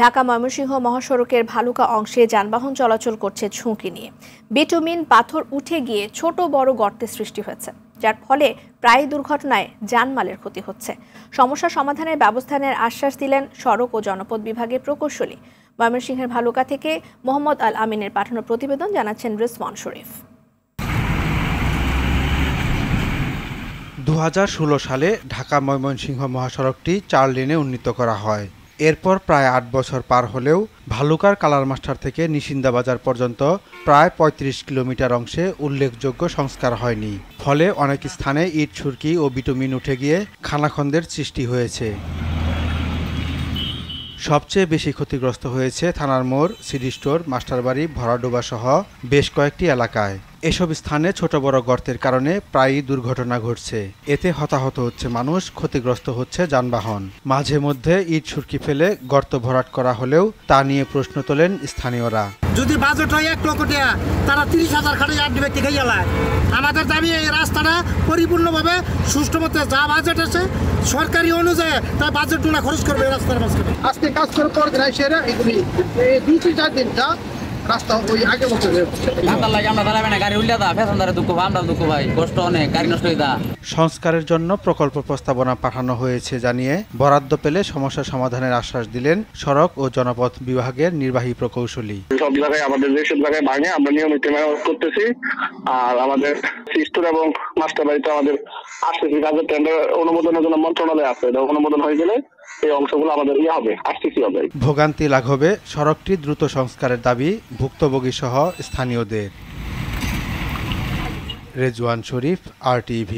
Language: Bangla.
ঢাকা ময়মনসিংহ মহাসড়কের ভালুকা অংশে যানবাহন চলাচল করছে ঝুঁকি নিয়ে। বিটুমিন পাথর উঠে গিয়ে ছোট বড় গর্তের সৃষ্টি হয়েছে, যার ফলে প্রায় দুর্ঘটনায় জানমালের ক্ষতি হচ্ছে। সমস্যা সমাধানের ব্যবস্থা নেওয়ার আশ্বাস দিলেন সড়ক ও জনপথ বিভাগের প্রকৌশলী। ময়মনসিংহের ভালুকা থেকে মোহাম্মদ আল আমিনের পাঠানো প্রতিবেদন জানাচ্ছেন রিজওয়ান শরীফ। 2016 সালে ঢাকা ময়মনসিংহ মহাসড়কটি 4 লেনে উন্নীত করা হয়। এরপর প্রায় 8 বছর পার হলেও ভালুকার কালার মাস্টার থেকে নিশিন্দা বাজার পর্যন্ত প্রায় 35 কিলোমিটার অংশে উল্লেখযোগ্য সংস্কার হয়নি। ফলে অনেক স্থানে ইট সুরকি ও বিটুমিন উঠে গিয়ে খানাখন্দের সৃষ্টি হয়েছে। সবচেয়ে বেশি ক্ষতিগ্রস্ত হয়েছে থানার মোড়, সিডি স্টোর, মাস্টারবাড়ি, ভরাডোবা সহ বেশ কয়েকটি এলাকায়। এসব স্থানে ছোট বড় গর্তের কারণে প্রায়ই দুর্ঘটনা ঘটছে। এতে হতাহত হচ্ছে মানুষ, ক্ষতিগ্রস্ত হচ্ছে যানবাহন। মাঝে মধ্যে ইট সুরকি ফেলে গর্ত ভরাট করা হলেও তা নিয়ে প্রশ্ন তোলেন স্থানীয়রা। যদি বাজেট হয় 1 লক্ষ টাকা, তারা 30,000 খাটে 8 ব্যক্তি খাইয়া লায়। আমাদের দাবি এই রাস্তাটা পরিপূর্ণভাবে সুষ্ঠু মতো যা বাজেট আছে সরকারি অনুযায়ী তাই বাজেটগুলো খরচ করবে এই রাস্তার মাঝখানে। আজকে কাজ করে পর দিন সেরা এগুলি 2-4 দিন যা রাস্তা ওই আগে বছর আমরা দাঁড়াবে না, গাড়ি উল্টা দা ফ্যাশনদারে দুঃখ আমরা দুঃখ ভাই, কষ্ট অনেক, গাড়ি নষ্ট হয়ে দা। সংস্কারের জন্য প্রকল্প প্রস্তাবনা পাঠানো হয়েছে জানিয়ে বরাদ্দ পেলে সমস্যা সমাধানের আশ্বাস দিলেন সড়ক ও জনপথ বিভাগের নির্বাহী প্রকৌশলী। সব জায়গায় আমাদের যেসব জায়গায় ভাঙে আমরা নিয়মিত মেরামত করতেছি। আর আমাদের সিস্টোর এবং মাস্টার বাড়িতে আমাদের আসতেছি কাজের টেন্ডার অনুমোদনের জন্য মন্ত্রণালয় আছে, অনুমোদন হয়ে গেলে এই অংশগুলো আমাদের হবে, আসতেছি হবে। ভোগান্তি লাঘবে সড়কটি দ্রুত সংস্কারের দাবি ভুক্তভোগী সহ স্থানীয়দের। রেজওয়ান শরীফ, RTV।